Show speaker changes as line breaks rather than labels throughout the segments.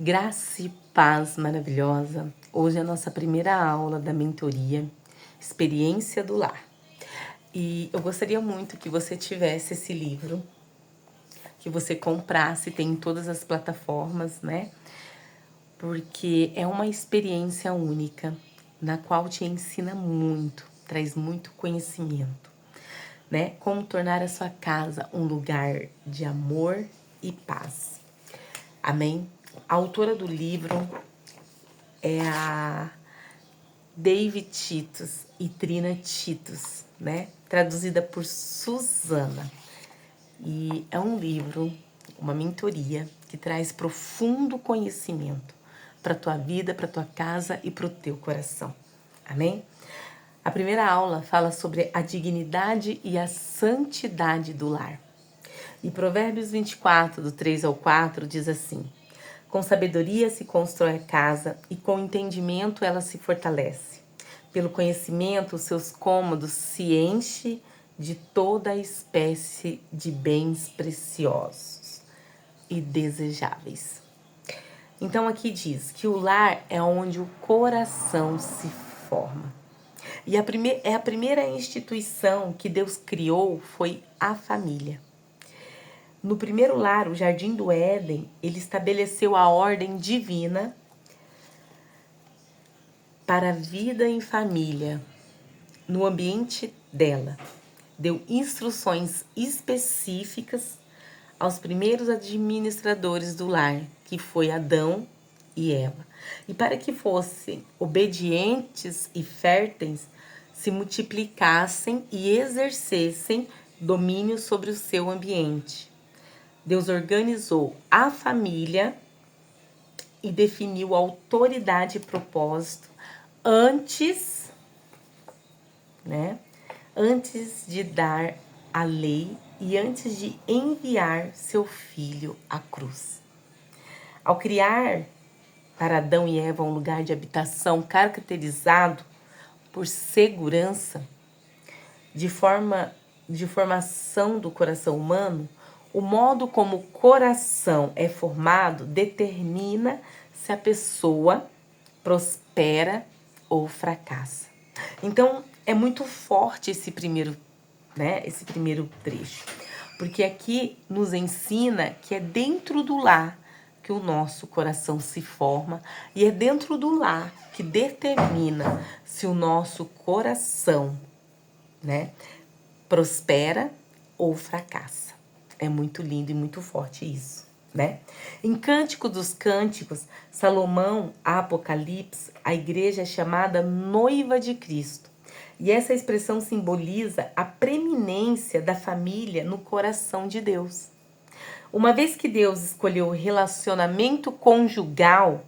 Graça e paz maravilhosa. Hoje é a nossa primeira aula da mentoria Experiência do Lar. E eu gostaria muito que você tivesse esse livro, que você comprasse, tem em todas as plataformas, né? Porque é uma experiência única, na qual te ensina muito, traz muito conhecimento, né? Como tornar a sua casa um lugar de amor e paz. Amém? A autora do livro é a David Titus e Trina Titus, né? Traduzida por Suzana. E é um livro, uma mentoria que traz profundo conhecimento para tua vida, para tua casa e para o teu coração. Amém? A primeira aula fala sobre a dignidade e a santidade do lar. E Provérbios 24, do 3 ao 4, diz assim: com sabedoria se constrói a casa e com entendimento ela se fortalece. Pelo conhecimento, os seus cômodos se enchem de toda espécie de bens preciosos e desejáveis. Então aqui diz que o lar é onde o coração se forma. E a primeira instituição que Deus criou foi a família. No primeiro lar, o Jardim do Éden, ele estabeleceu a ordem divina para a vida em família, no ambiente dela. Deu instruções específicas aos primeiros administradores do lar, que foi Adão e Eva. E para que fossem obedientes e férteis, se multiplicassem e exercessem domínio sobre o seu ambiente. Deus organizou a família e definiu autoridade e propósito antes de dar a lei e antes de enviar seu filho à cruz. Ao criar para Adão e Eva um lugar de habitação caracterizado por segurança, de formação do coração humano, o modo como o coração é formado determina se a pessoa prospera ou fracassa. Então, é muito forte esse primeiro trecho, porque aqui nos ensina que é dentro do lar que o nosso coração se forma e é dentro do lar que determina se o nosso coração, prospera ou fracassa. É muito lindo e muito forte isso, né? Em Cântico dos Cânticos, Salomão, Apocalipse, a igreja é chamada noiva de Cristo. E essa expressão simboliza a preeminência da família no coração de Deus. Uma vez que Deus escolheu o relacionamento conjugal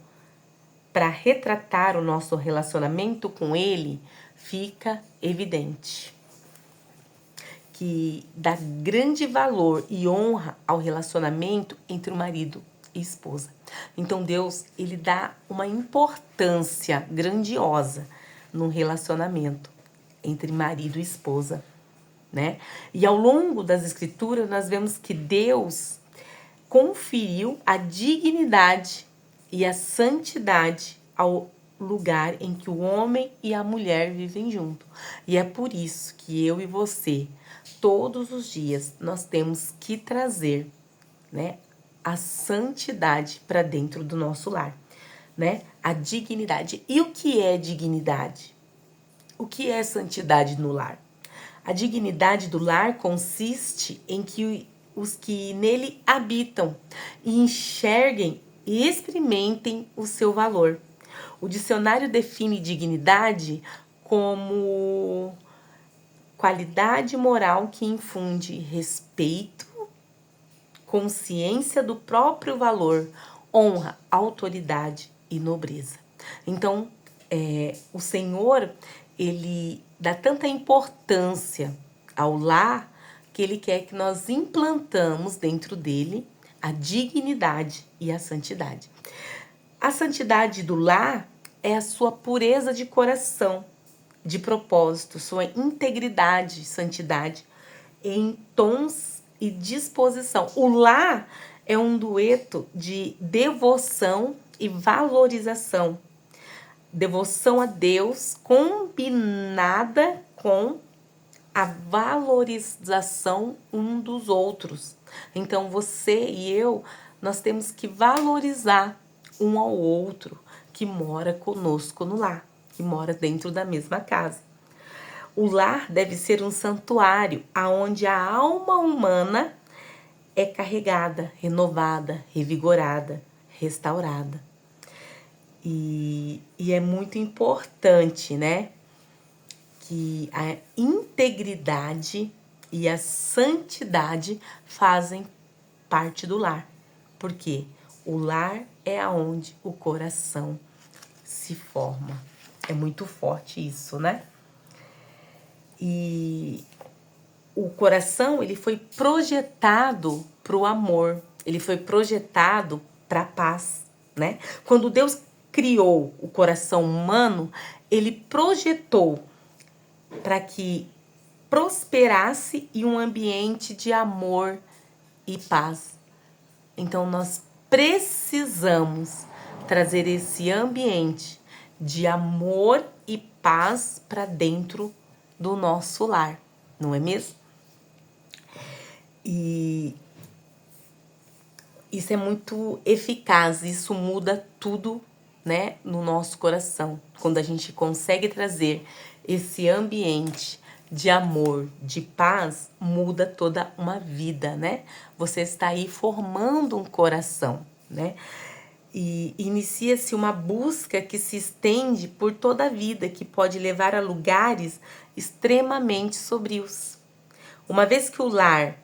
para retratar o nosso relacionamento com Ele, fica evidente que dá grande valor e honra ao relacionamento entre o marido e esposa. Então Deus, ele dá uma importância grandiosa no relacionamento entre marido e esposa, né? E ao longo das escrituras nós vemos que Deus conferiu a dignidade e a santidade ao lugar em que o homem e a mulher vivem junto. E é por isso que eu e você, todos os dias, nós temos que trazer, a santidade para dentro do nosso lar, a dignidade. E o que é dignidade? O que é santidade no lar? A dignidade do lar consiste em que os que nele habitam enxerguem e experimentem o seu valor. O dicionário define dignidade como qualidade moral que infunde respeito, consciência do próprio valor, honra, autoridade e nobreza. Então, o Senhor, ele dá tanta importância ao lar que ele quer que nós implantamos dentro dele a dignidade e a santidade. A santidade do lar é a sua pureza de coração, de propósito, sua integridade, santidade em tons e disposição. O lar é um dueto de devoção e valorização. Devoção a Deus combinada com a valorização um dos outros. Então você e eu, nós temos que valorizar um ao outro que mora conosco no lar, que mora dentro da mesma casa. O lar deve ser um santuário aonde a alma humana é carregada, renovada, revigorada, restaurada. E é muito importante, né, que a integridade e a santidade fazem parte do lar. Porque o lar é aonde o coração se forma. É muito forte isso, né? E o coração, ele foi projetado para o amor. Ele foi projetado para a paz, né? Quando Deus criou o coração humano, ele projetou para que prosperasse em um ambiente de amor e paz. Então nós precisamos trazer esse ambiente de amor e paz para dentro do nosso lar, não é mesmo? E isso é muito eficaz, isso muda tudo, né, no nosso coração. Quando a gente consegue trazer esse ambiente de amor, de paz, muda toda uma vida, né? Você está aí formando um coração, né? E inicia-se uma busca que se estende por toda a vida, que pode levar a lugares extremamente sombrios. Uma vez que o lar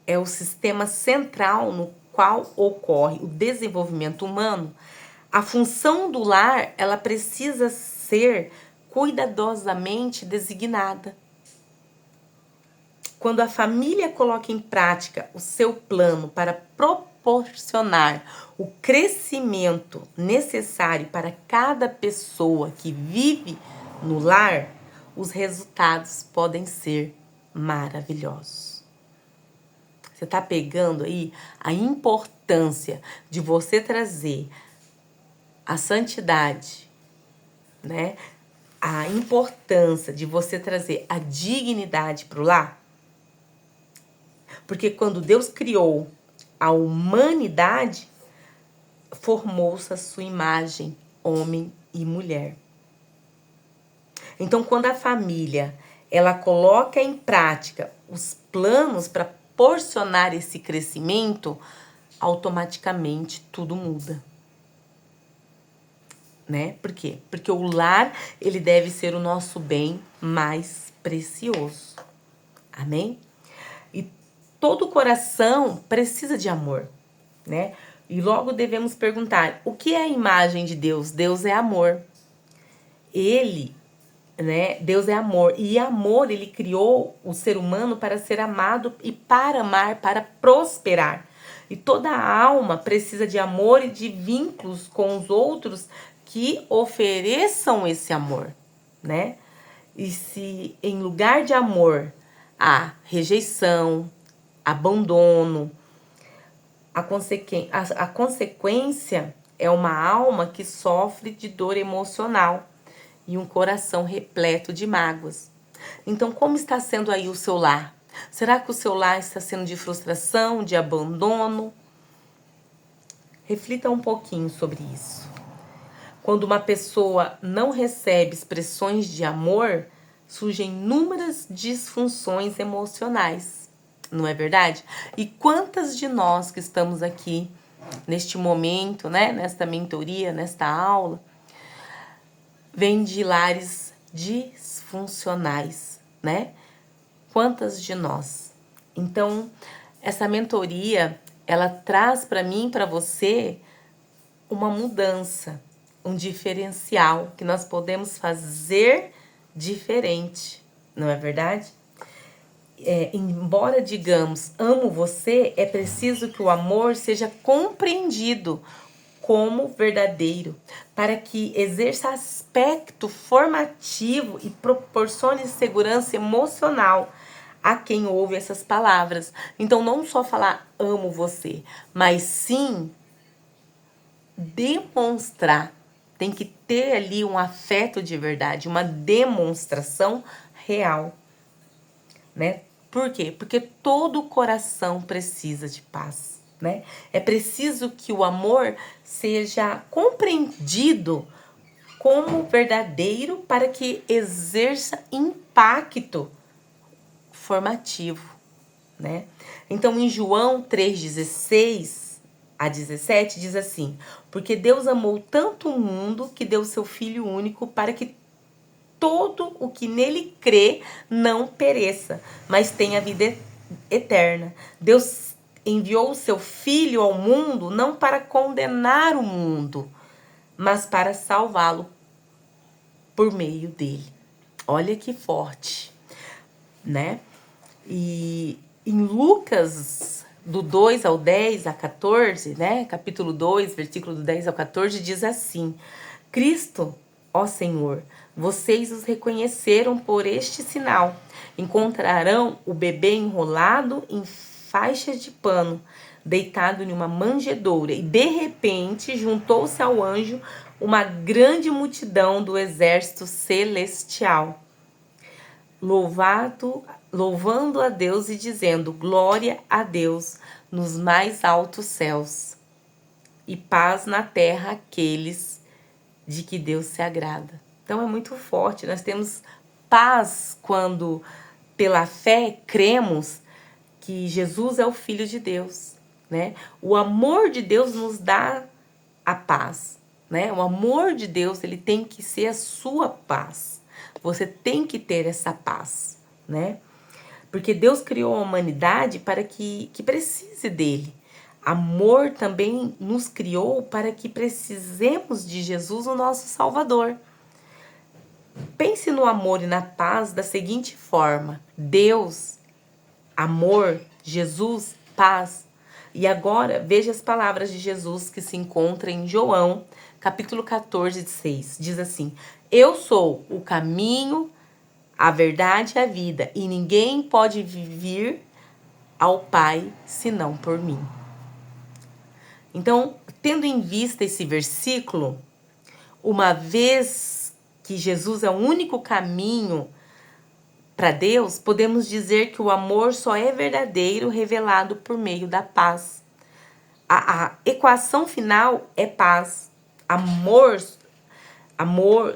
é o sistema central no qual ocorre o desenvolvimento humano, a função do lar, ela precisa ser cuidadosamente designada. Quando a família coloca em prática o seu plano para proporcionar o crescimento necessário para cada pessoa que vive no lar, os resultados podem ser maravilhosos. Você está pegando aí a importância de você trazer a santidade, né? A importância de você trazer a dignidade para o lar. Porque quando Deus criou a humanidade, formou-se a sua imagem, homem e mulher. Então, quando a família ela coloca em prática os planos para proporcionar esse crescimento, automaticamente tudo muda. Né? Por quê? Porque o lar, ele deve ser o nosso bem mais precioso. Amém? E todo coração precisa de amor, né? E logo devemos perguntar, o que é a imagem de Deus? Deus é amor. Ele, né? Deus é amor. E amor, ele criou o ser humano para ser amado e para amar, para prosperar. E toda a alma precisa de amor e de vínculos com os outros que ofereçam esse amor, né? E se em lugar de amor há rejeição, abandono, a consequência é uma alma que sofre de dor emocional e um coração repleto de mágoas. Então, como está sendo aí o seu lar? Será que o seu lar está sendo de frustração, de abandono? Reflita um pouquinho sobre isso. Quando uma pessoa não recebe expressões de amor, surgem inúmeras disfunções emocionais, não é verdade? E quantas de nós que estamos aqui neste momento, né, nesta mentoria, nesta aula, vêm de lares disfuncionais, né? Quantas de nós? Então, essa mentoria, ela traz para mim, para você, uma mudança, um diferencial que nós podemos fazer diferente, não é verdade? Embora digamos amo você, é preciso que o amor seja compreendido como verdadeiro, para que exerça aspecto formativo e proporcione segurança emocional a quem ouve essas palavras. Então, não só falar amo você, mas sim demonstrar. Tem que ter ali um afeto de verdade, uma demonstração real, né? Por quê? Porque todo coração precisa de paz, né? É preciso que o amor seja compreendido como verdadeiro para que exerça impacto formativo, né? Então, em João 3,16 a 17, diz assim: porque Deus amou tanto o mundo que deu seu Filho único para que todo o que nele crê não pereça, mas tenha vida eterna. Deus enviou o seu Filho ao mundo não para condenar o mundo, mas para salvá-lo por meio dele. Olha que forte, né? E em Lucas, do 2 ao 10 a 14, né? Capítulo 2, versículo do 10 ao 14, diz assim: Cristo, ó Senhor, vocês os reconheceram por este sinal. Encontrarão o bebê enrolado em faixas de pano, deitado em uma manjedoura. E de repente juntou-se ao anjo uma grande multidão do exército celestial, louvando a Deus e dizendo: glória a Deus nos mais altos céus e paz na terra àqueles de que Deus se agrada. Então é muito forte. Nós temos paz quando, pela fé, cremos que Jesus é o Filho de Deus, né? O amor de Deus nos dá a paz, né? O amor de Deus, ele tem que ser a sua paz. Você tem que ter essa paz, né? Porque Deus criou a humanidade para que precise dele. Amor também nos criou para que precisemos de Jesus, o nosso Salvador. Pense no amor e na paz da seguinte forma: Deus, amor, Jesus, paz. E agora veja as palavras de Jesus que se encontram em João, capítulo 14, 6. Diz assim: eu sou o caminho, a verdade e a vida, e ninguém pode vir ao Pai senão por mim. Então, tendo em vista esse versículo, uma vez que Jesus é o único caminho para Deus, podemos dizer que o amor só é verdadeiro revelado por meio da paz. A equação final é paz. Amor,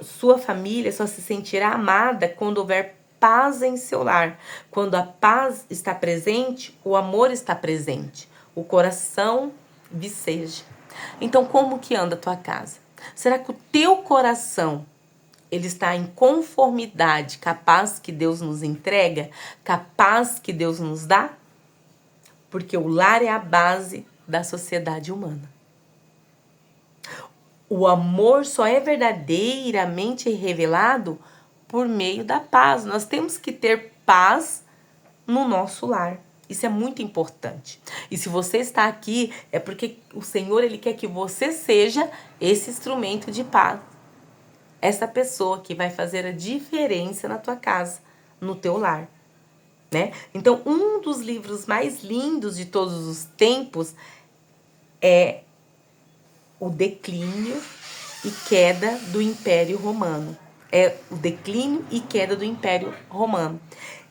sua família só se sentirá amada quando houver paz em seu lar. Quando a paz está presente, o amor está presente. O coração viceja. Então, como que anda a tua casa? Será que o teu coração ele está em conformidade com a paz que Deus nos entrega, com a paz que Deus nos dá? Porque o lar é a base da sociedade humana. O amor só é verdadeiramente revelado por meio da paz. Nós temos que ter paz no nosso lar. Isso é muito importante. E se você está aqui, é porque o Senhor ele quer que você seja esse instrumento de paz. Essa pessoa que vai fazer a diferença na tua casa, no teu lar, né? Então, um dos livros mais lindos de todos os tempos é O Declínio e Queda do Império Romano. É o Declínio e Queda do Império Romano.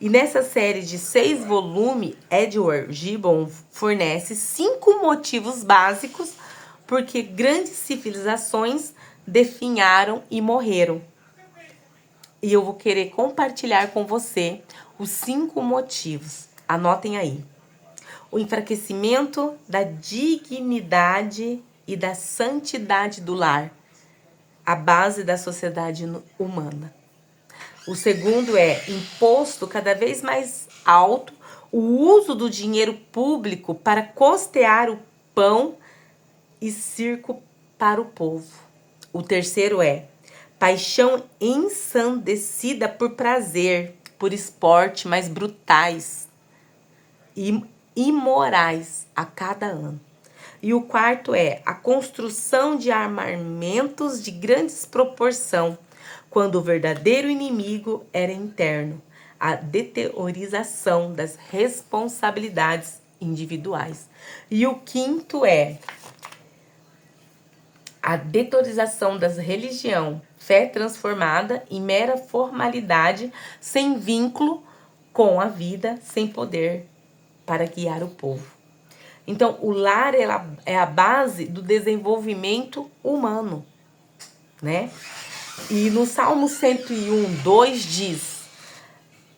E nessa série de 6 volumes, Edward Gibbon fornece 5 motivos básicos porque grandes civilizações definharam e morreram. E eu vou querer compartilhar com você os 5 motivos. Anotem aí. O enfraquecimento da dignidade e da santidade do lar, a base da sociedade humana. O segundo é imposto cada vez mais alto, o uso do dinheiro público para custear o pão e circo para o povo. O terceiro é paixão ensandecida por prazer, por esporte mais brutais e imorais a cada ano. E o quarto é a construção de armamentos de grandes proporção, quando o verdadeiro inimigo era interno, a deteriorização das responsabilidades individuais. E o quinto é a detorização da religião, fé transformada em mera formalidade, sem vínculo com a vida, sem poder para guiar o povo. Então, o lar é a base do desenvolvimento humano, né? E no Salmo 101, 2 diz: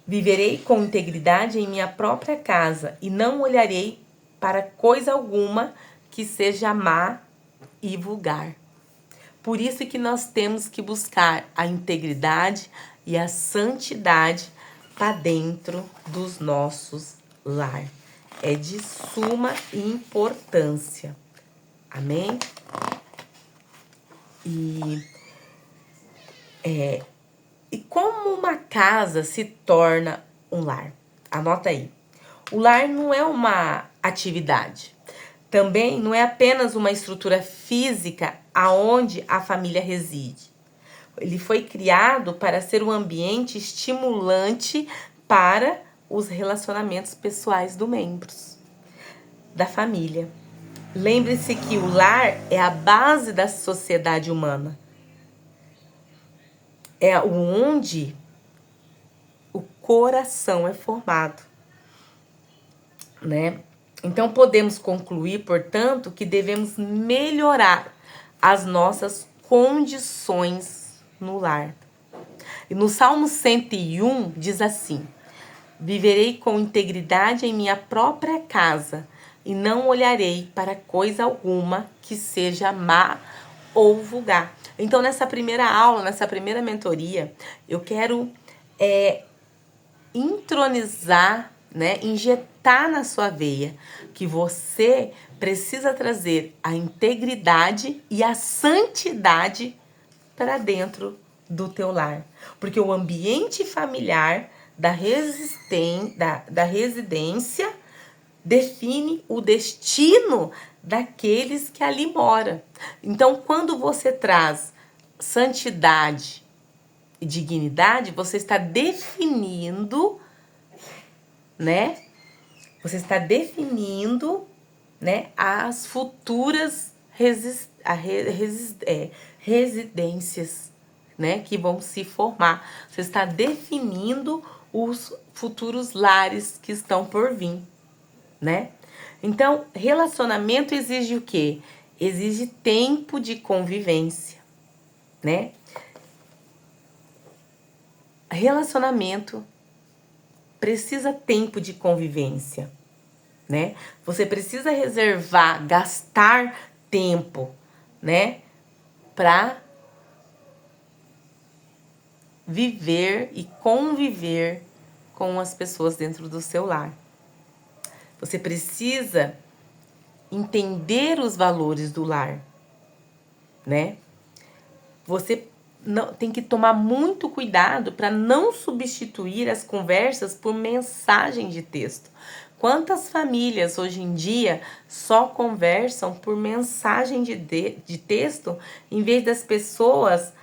viverei com integridade em minha própria casa e não olharei para coisa alguma que seja má e vulgar. Por isso que nós temos que buscar a integridade e a santidade para dentro dos nossos lares. É de suma importância. Amém? E como uma casa se torna um lar? Anota aí. O lar não é uma atividade. Também não é apenas uma estrutura física aonde a família reside. Ele foi criado para ser um ambiente estimulante para os relacionamentos pessoais dos membros da família. Lembre-se que o lar é a base da sociedade humana. É onde o coração é formado, né? Então podemos concluir, portanto, que devemos melhorar as nossas condições no lar. E no Salmo 101 diz assim: viverei com integridade em minha própria casa e não olharei para coisa alguma que seja má ou vulgar. Então, nessa primeira aula, nessa primeira mentoria, eu quero intronizar, né, injetar na sua veia que você precisa trazer a integridade e a santidade para dentro do teu lar. Porque o ambiente familiar da residência define o destino daqueles que ali moram. Então, quando você traz santidade e dignidade, você está definindo, né? Você está definindo, né, as futuras residências, né, que vão se formar. Você está definindo os futuros lares que estão por vir, né? Então, relacionamento exige o quê? Exige tempo de convivência, né? Relacionamento precisa tempo de convivência, né? Você precisa reservar, gastar tempo, né, para viver e conviver com as pessoas dentro do seu lar. Você precisa entender os valores do lar, né? Você não, tem que tomar muito cuidado para não substituir as conversas por mensagem de texto. Quantas famílias hoje em dia só conversam por mensagem de texto, em vez das pessoas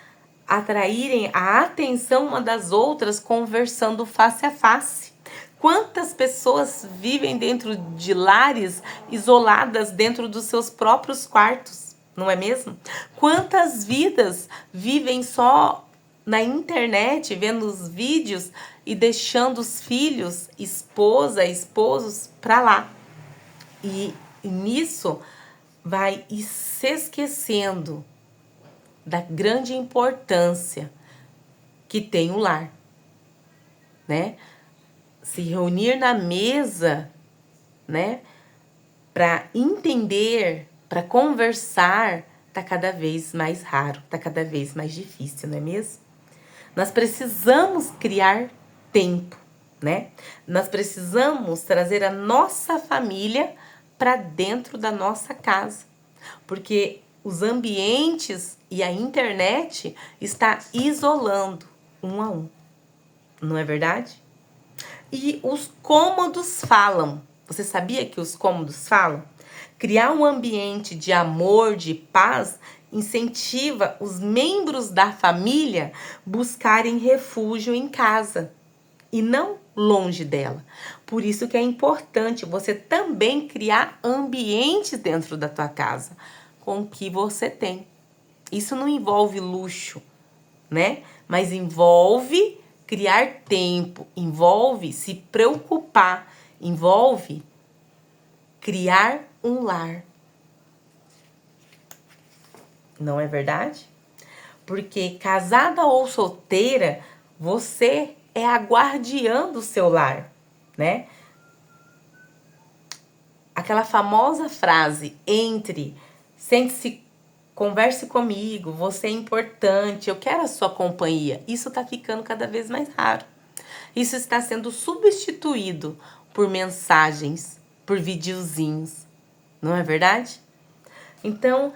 atraírem a atenção uma das outras conversando face a face? Quantas pessoas vivem dentro de lares isoladas dentro dos seus próprios quartos, não é mesmo? Quantas vidas vivem só na internet, vendo os vídeos e deixando os filhos, esposa, esposos para lá? E nisso vai se esquecendo da grande importância que tem o lar, né? Se reunir na mesa, né, para entender, para conversar, tá cada vez mais raro, tá cada vez mais difícil, não é mesmo? Nós precisamos criar tempo, né? Nós precisamos trazer a nossa família para dentro da nossa casa, porque os ambientes e a internet está isolando um a um, não é verdade? E os cômodos falam. Você sabia que os cômodos falam? Criar um ambiente de amor, de paz, incentiva os membros da família buscarem refúgio em casa e não longe dela. Por isso que é importante você também criar ambientes dentro da tua casa com o que você tem, Isso não envolve luxo, né? Mas envolve criar tempo, envolve se preocupar, envolve criar um lar. Não é verdade? Porque casada ou solteira, você é a guardiã do seu lar, né? Aquela famosa frase sente-se, converse comigo, você é importante, eu quero a sua companhia. Isso está ficando cada vez mais raro. Isso está sendo substituído por mensagens, por videozinhos. Não é verdade? Então,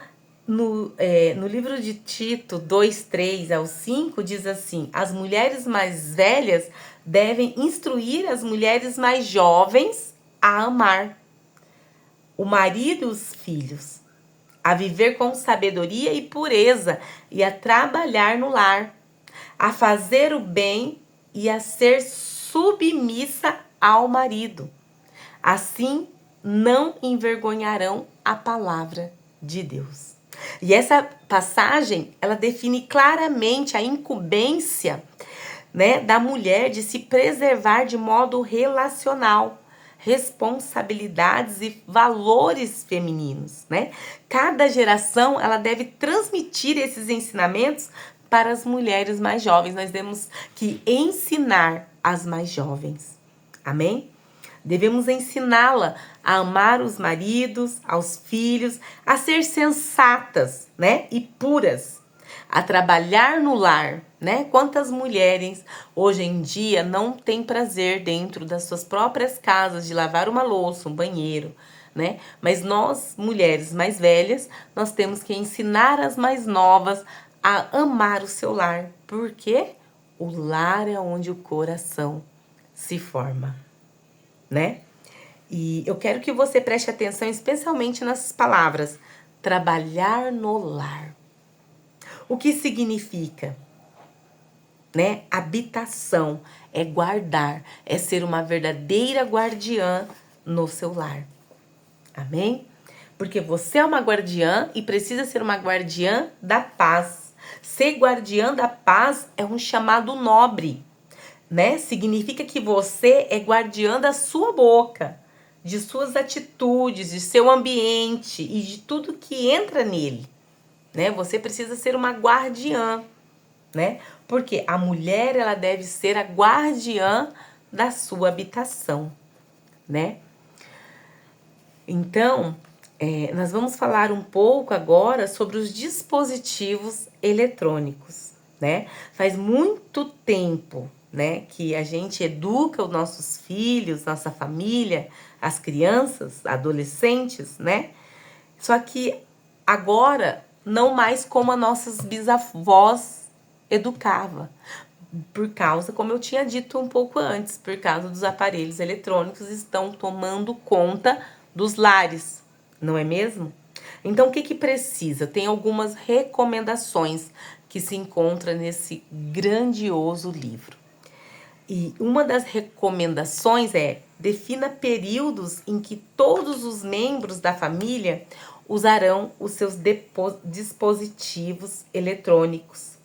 no livro de Tito 2:3-5, diz assim: as mulheres mais velhas devem instruir as mulheres mais jovens a amar o marido e os filhos, a viver com sabedoria e pureza e a trabalhar no lar, a fazer o bem e a ser submissa ao marido. Assim, não envergonharão a palavra de Deus. E essa passagem, ela define claramente a incumbência, né, da mulher de se preservar de modo relacional, responsabilidades e valores femininos, né? Cada geração, ela deve transmitir esses ensinamentos para as mulheres mais jovens. Nós temos que ensinar as mais jovens. Amém? Devemos ensiná-la a amar os maridos, aos filhos, a ser sensatas, né, e puras, a trabalhar no lar, né? Quantas mulheres hoje em dia não têm prazer dentro das suas próprias casas de lavar uma louça, um banheiro, né? Mas nós, mulheres mais velhas, nós temos que ensinar as mais novas a amar o seu lar, porque o lar é onde o coração se forma, né? E eu quero que você preste atenção especialmente nessas palavras: trabalhar no lar. O que significa? Né? Habitação é guardar, é ser uma verdadeira guardiã no seu lar. Amém? Porque você é uma guardiã e precisa ser uma guardiã da paz. Ser guardiã da paz é um chamado nobre, né? Significa que você é guardiã da sua boca, de suas atitudes, de seu ambiente e de tudo que entra nele, né? Você precisa ser uma guardiã, né? Porque a mulher, ela deve ser a guardiã da sua habitação, né? Então, nós vamos falar um pouco agora sobre os dispositivos eletrônicos, né? Faz muito tempo, né, que a gente educa os nossos filhos, nossa família, as crianças, adolescentes, né? Só que agora não mais como as nossas bisavós educava, por causa, como eu tinha dito um pouco antes, por causa dos aparelhos eletrônicos estão tomando conta dos lares, não é mesmo? Então, o que precisa? Tem algumas recomendações que se encontram nesse grandioso livro. E uma das recomendações é: defina períodos em que todos os membros da família usarão os seus dispositivos eletrônicos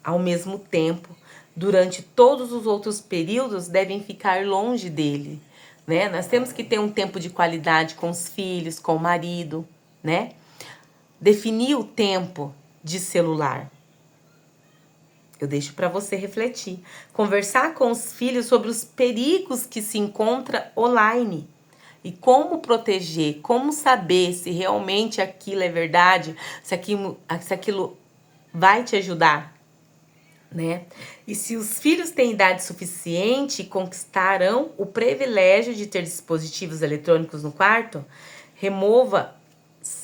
ao mesmo tempo. Durante todos os outros períodos devem ficar longe dele, né? Nós temos que ter um tempo de qualidade com os filhos, com o marido, né? Definir o tempo de celular. Eu deixo para você refletir. Conversar com os filhos sobre os perigos que se encontra online. E como proteger, como saber se realmente aquilo é verdade, se aquilo vai te ajudar, né? E se os filhos têm idade suficiente, conquistarão o privilégio de ter dispositivos eletrônicos no quarto, remova,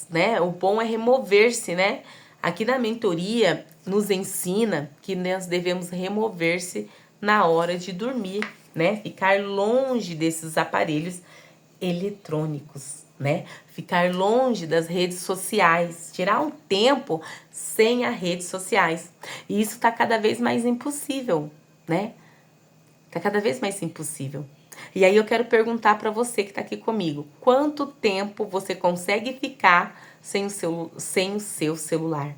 né? O bom é remover-se, né? Aqui na mentoria nos ensina que nós devemos remover-se na hora de dormir, né? Ficar longe desses aparelhos eletrônicos, né? Ficar longe das redes sociais, tirar um tempo sem as redes sociais. E isso tá cada vez mais impossível, né? Tá cada vez mais impossível. E aí eu quero perguntar para você que tá aqui comigo: quanto tempo você consegue ficar sem o seu celular?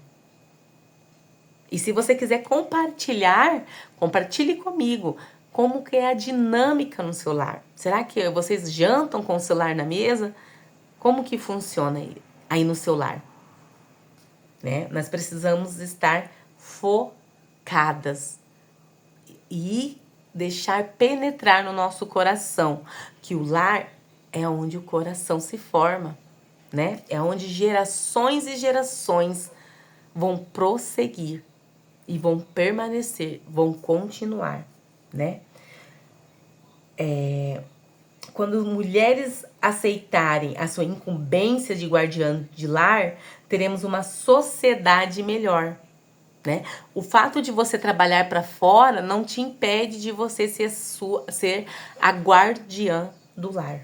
E se você quiser compartilhar, compartilhe comigo como que é a dinâmica no seu lar. Será que vocês jantam com o celular na mesa? Como que funciona aí no seu lar? Né? Nós precisamos estar focadas e deixar penetrar no nosso coração, que o lar é onde o coração se forma, né? É onde gerações e gerações vão prosseguir e vão permanecer, vão continuar, né? Quando mulheres aceitarem a sua incumbência de guardiã de lar, teremos uma sociedade melhor, né? O fato de você trabalhar para fora não te impede de você ser a guardiã do lar,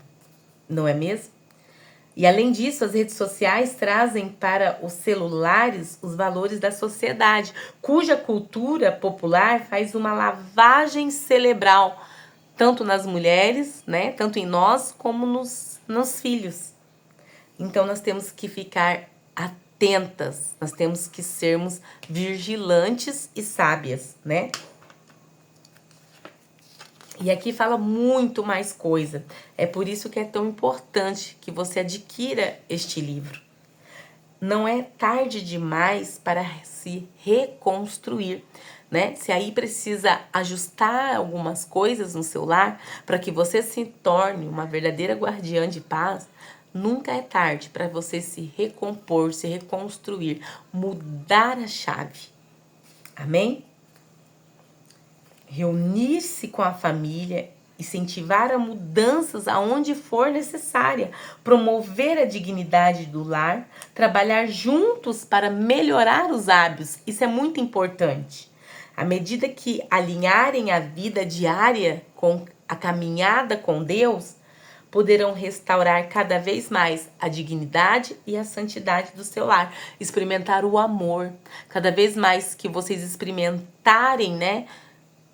não é mesmo? E além disso, as redes sociais trazem para os celulares os valores da sociedade, cuja cultura popular faz uma lavagem cerebral, tanto nas mulheres, né, tanto em nós, como nos filhos. Então, nós temos que ficar atentas, nós temos que sermos vigilantes e sábias, né? E aqui fala muito mais coisa. É por isso que é tão importante que você adquira este livro. Não é tarde demais para se reconstruir, né? Se aí precisa ajustar algumas coisas no seu lar para que você se torne uma verdadeira guardiã de paz, nunca é tarde para você se recompor, se reconstruir, mudar a chave. Amém? Reunir-se com a família, incentivar a mudanças aonde for necessária, promover a dignidade do lar, trabalhar juntos para melhorar os hábitos. Isso é muito importante. À medida que alinharem a vida diária com a caminhada com Deus, poderão restaurar cada vez mais a dignidade e a santidade do seu lar, experimentar o amor. Cada vez mais que vocês experimentarem, né,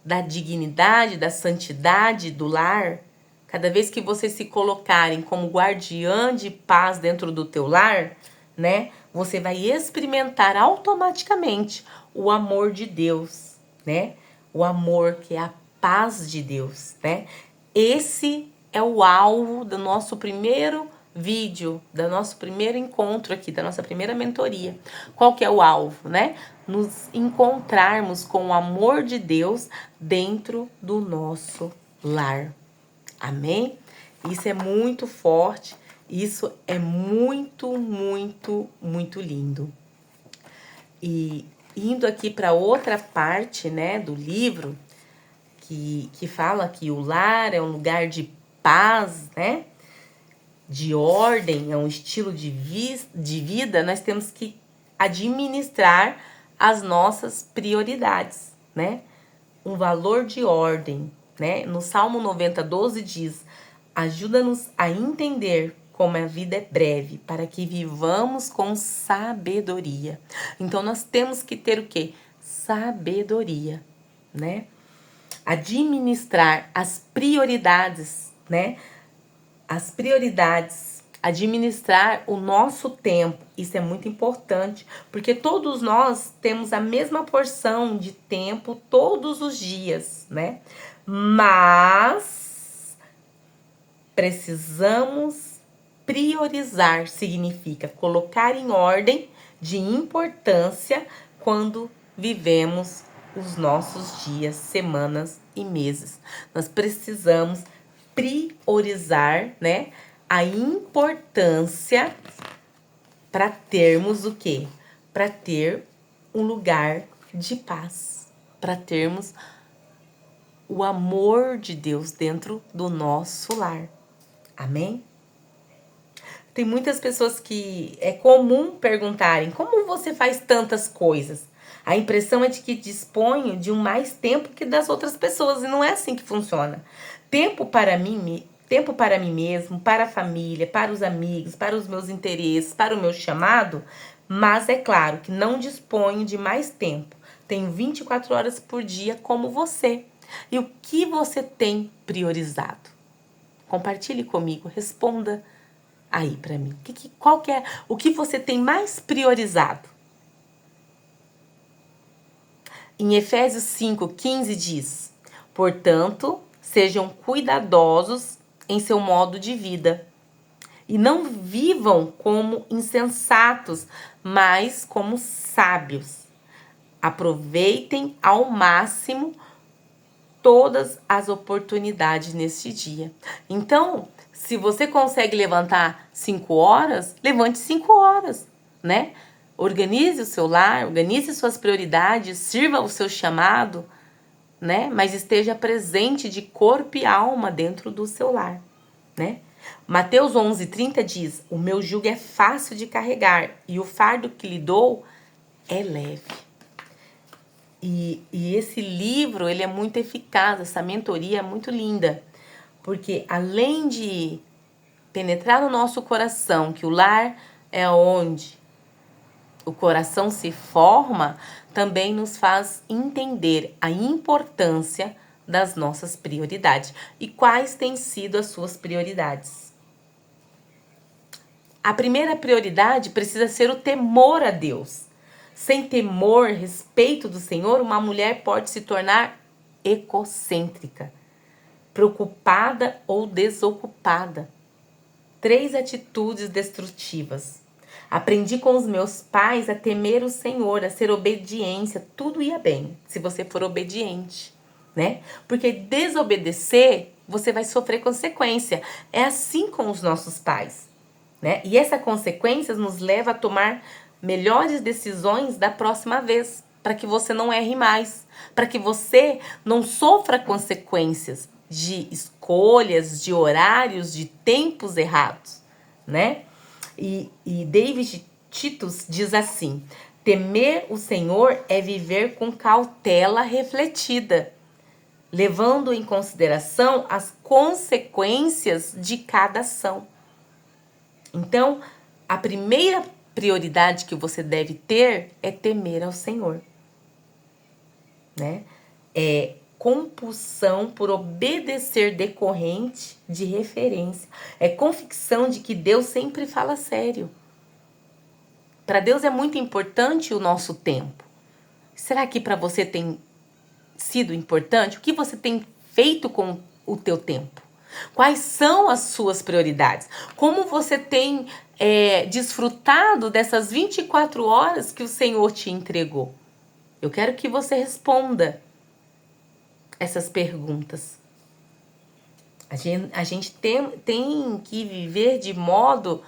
da dignidade, da santidade do lar, cada vez que vocês se colocarem como guardiã de paz dentro do teu lar, né, você vai experimentar automaticamente o amor de Deus, né? O amor que é a paz de Deus, né? Esse é o alvo do nosso primeiro vídeo, do nosso primeiro encontro aqui, da nossa primeira mentoria. Qual que é o alvo, né? Nos encontrarmos com o amor de Deus dentro do nosso lar. Amém? Isso é muito forte, isso é muito, muito, muito lindo. E indo aqui para outra parte, né, do livro, que fala que o lar é um lugar de paz, né? De ordem, é um estilo de vida, nós temos que administrar as nossas prioridades, né? Um valor de ordem, né? No Salmo 90:12 diz: ajuda-nos a entender como a vida é breve, para que vivamos com sabedoria. Então, nós temos que ter o quê? Sabedoria, né? Administrar as prioridades, né? As prioridades, administrar o nosso tempo, isso é muito importante, porque todos nós temos a mesma porção de tempo todos os dias, né? Mas precisamos priorizar, significa colocar em ordem de importância quando vivemos os nossos dias, semanas e meses. Nós precisamos priorizar, né, a importância para termos o quê? Para ter um lugar de paz, para termos o amor de Deus dentro do nosso lar. Amém? Tem muitas pessoas que é comum perguntarem: como você faz tantas coisas? A impressão é de que disponho de mais tempo que das outras pessoas, e não é assim que funciona. Tempo para mim mesmo, para a família, para os amigos, para os meus interesses, para o meu chamado, mas é claro que não disponho de mais tempo. Tenho 24 horas por dia como você. E o que você tem priorizado? Compartilhe comigo, responda aí para mim. Qual que é o que você tem mais priorizado? Em Efésios 5:15 diz: portanto, sejam cuidadosos em seu modo de vida e não vivam como insensatos, mas como sábios. Aproveitem ao máximo todas as oportunidades neste dia. Então, se você consegue levantar 5 horas, levante 5 horas, né? Organize o seu lar, organize suas prioridades, sirva o seu chamado, né? Mas esteja presente de corpo e alma dentro do seu lar, né? Mateus 11:30 diz: o meu jugo é fácil de carregar e o fardo que lhe dou é leve. E esse livro, ele é muito eficaz, essa mentoria é muito linda, porque além de penetrar no nosso coração, que o lar é onde o coração se forma, também nos faz entender a importância das nossas prioridades. E quais têm sido as suas prioridades? A primeira prioridade precisa ser o temor a Deus. Sem temor, respeito do Senhor, uma mulher pode se tornar egocêntrica, preocupada ou desocupada. 3 atitudes destrutivas. Aprendi com os meus pais a temer o Senhor, a ser obediência. Tudo ia bem se você for obediente, né? Porque desobedecer, você vai sofrer consequência. É assim com os nossos pais, né? E essa consequência nos leva a tomar melhores decisões da próxima vez, para que você não erre mais, para que você não sofra consequências de escolhas, de horários, de tempos errados, né? E David Titus diz assim: temer o Senhor é viver com cautela refletida, levando em consideração as consequências de cada ação. Então, a primeira prioridade que você deve ter é temer ao Senhor, né? É compulsão por obedecer decorrente de referência. É convicção de que Deus sempre fala sério. Para Deus é muito importante o nosso tempo. Será que para você tem sido importante? O que você tem feito com o teu tempo? Quais são as suas prioridades? Como você tem desfrutado dessas 24 horas que o Senhor te entregou? Eu quero que você responda essas perguntas. A gente tem que viver de modo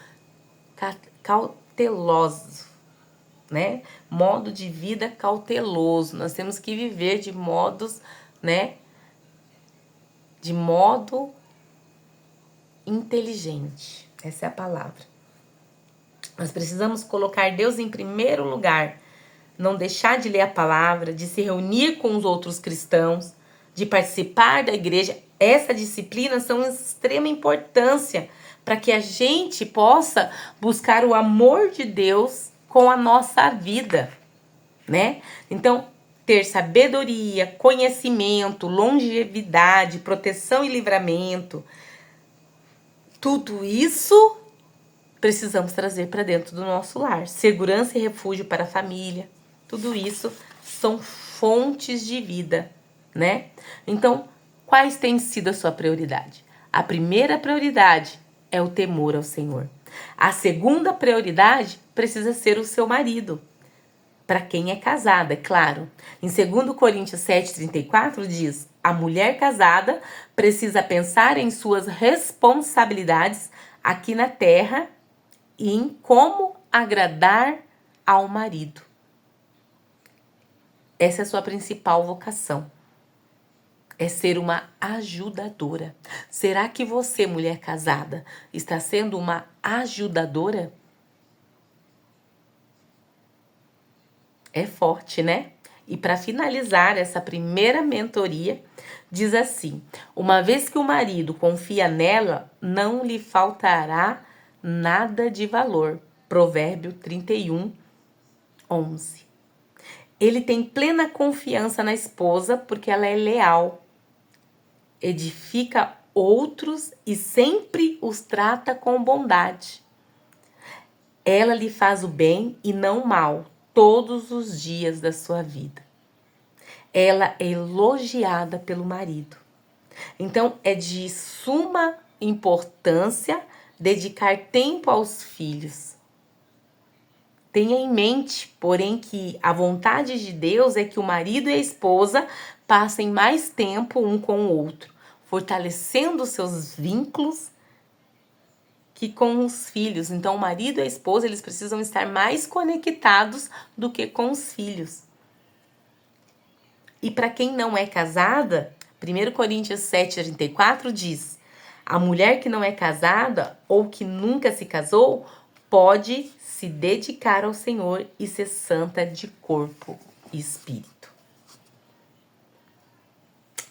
cauteloso, né? Modo de vida cauteloso. Nós temos que viver de modos, né? De modo inteligente. Essa é a palavra. Nós precisamos colocar Deus em primeiro lugar. Não deixar de ler a palavra, de se reunir com os outros cristãos, de participar da igreja. Essas disciplinas são de extrema importância para que a gente possa buscar o amor de Deus com a nossa vida, né? Então, ter sabedoria, conhecimento, longevidade, proteção e livramento, tudo isso precisamos trazer para dentro do nosso lar. Segurança e refúgio para a família, tudo isso são fontes de vida, né? Então, quais têm sido a sua prioridade? A primeira prioridade é o temor ao Senhor. A segunda prioridade precisa ser o seu marido. Para quem é casada, é claro. Em 2 Coríntios 7:34 diz: a mulher casada precisa pensar em suas responsabilidades aqui na terra e em como agradar ao marido. Essa é a sua principal vocação. É ser uma ajudadora. Será que você, mulher casada, está sendo uma ajudadora? É forte, né? E para finalizar essa primeira mentoria, diz assim: uma vez que o marido confia nela, não lhe faltará nada de valor. Provérbio 31:11. Ele tem plena confiança na esposa porque ela é leal, edifica outros e sempre os trata com bondade. Ela lhe faz o bem e não o mal todos os dias da sua vida. ela é elogiada pelo marido. Então, é de suma importância dedicar tempo aos filhos. Tenha em mente, porém, que a vontade de Deus é que o marido e a esposa passem mais tempo um com o outro, fortalecendo seus vínculos que com os filhos. Então, o marido e a esposa, eles precisam estar mais conectados do que com os filhos. E para quem não é casada, 1 Coríntios 7,34 diz: a mulher que não é casada ou que nunca se casou pode se dedicar ao Senhor e ser santa de corpo e espírito.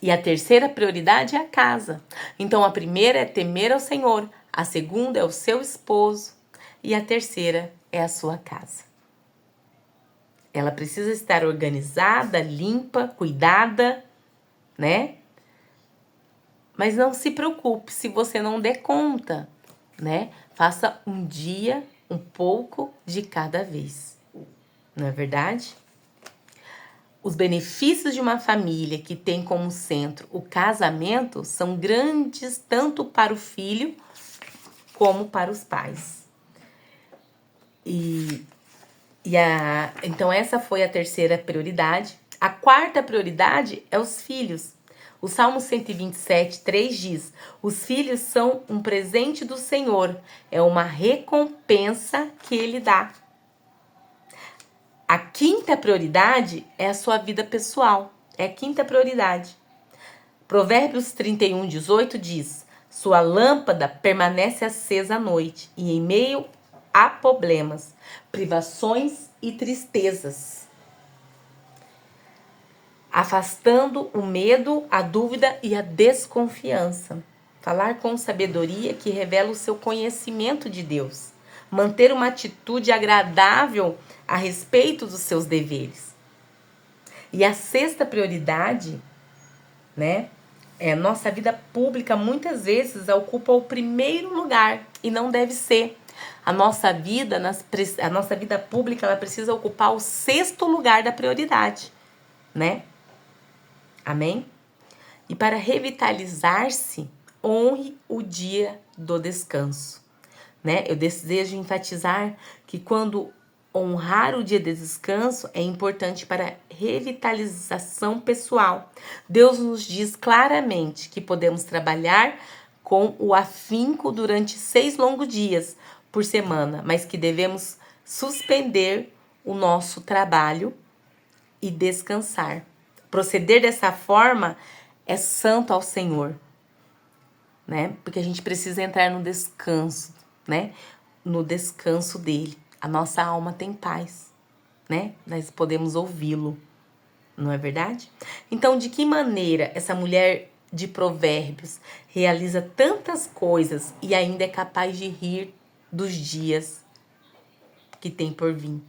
E a terceira prioridade é a casa. Então, a primeira é temer ao Senhor, a segunda é o seu esposo e a terceira é a sua casa. Ela precisa estar organizada, limpa, cuidada, né? Mas não se preocupe se você não der conta, né? Faça um dia, um pouco de cada vez. Não é verdade? Os benefícios de uma família que tem como centro o casamento são grandes tanto para o filho como para os pais. Então essa foi a terceira prioridade. A quarta prioridade é os filhos. O Salmo 127:3 diz: os filhos são um presente do Senhor, é uma recompensa que Ele dá. A quinta prioridade é a sua vida pessoal. É a quinta prioridade. Provérbios 31:18 diz: sua lâmpada permanece acesa à noite e em meio a problemas, privações e tristezas, afastando o medo, a dúvida e a desconfiança. Falar com sabedoria que revela o seu conhecimento de Deus. Manter uma atitude agradável a respeito dos seus deveres. E a sexta prioridade, né? Nossa vida pública muitas vezes ocupa o primeiro lugar e não deve ser. A nossa vida pública, ela precisa ocupar o sexto lugar da prioridade, né? Amém? E para revitalizar-se, honre o dia do descanso, né? Eu desejo enfatizar que quando honrar o dia de descanso é importante para a revitalização pessoal. Deus nos diz claramente que podemos trabalhar com o afinco durante 6 longos dias por semana, mas que devemos suspender o nosso trabalho e descansar. Proceder dessa forma é santo ao Senhor, né? Porque a gente precisa entrar no descanso, né? No descanso dele. A nossa alma tem paz, né? Nós podemos ouvi-lo, não é verdade? Então, de que maneira essa mulher de Provérbios realiza tantas coisas e ainda é capaz de rir dos dias que tem por vir?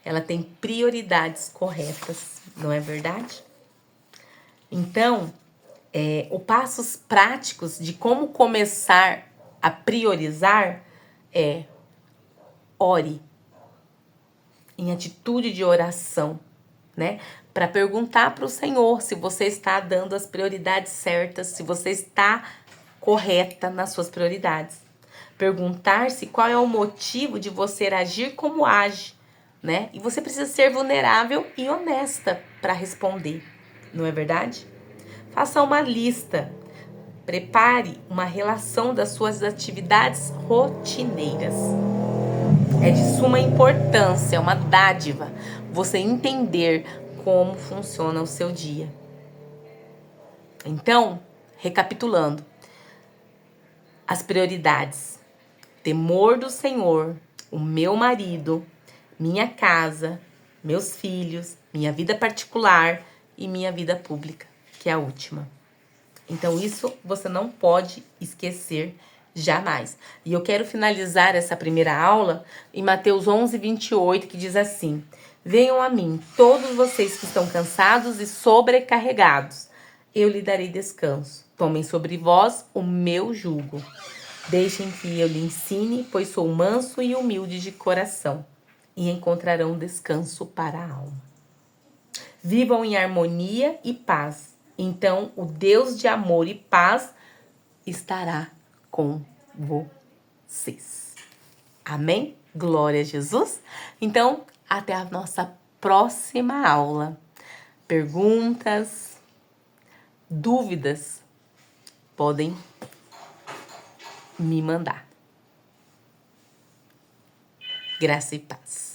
Ela tem prioridades corretas, não é verdade? Então, os passos práticos de como começar a priorizar é: ore em atitude de oração, né? Para perguntar para o Senhor se você está dando as prioridades certas, se você está correta nas suas prioridades. Perguntar-se qual é o motivo de você agir como age, né? E você precisa ser vulnerável e honesta para responder, não é verdade? Faça uma lista. Prepare uma relação das suas atividades rotineiras. É de suma importância, é uma dádiva você entender como funciona o seu dia. Então, recapitulando, as prioridades: temor do Senhor, o meu marido, minha casa, meus filhos, minha vida particular e minha vida pública, que é a última. Então, isso você não pode esquecer jamais. E eu quero finalizar essa primeira aula em Mateus 11:28, que diz assim: venham a mim, todos vocês que estão cansados e sobrecarregados, eu lhe darei descanso. Tomem sobre vós o meu jugo. Deixem que eu lhe ensine, pois sou manso e humilde de coração, e encontrarão descanso para a alma. Vivam em harmonia e paz. Então, o Deus de amor e paz estará com vocês. Amém? Glória a Jesus. Então, até a nossa próxima aula. Perguntas, dúvidas, podem me mandar. Graça e paz.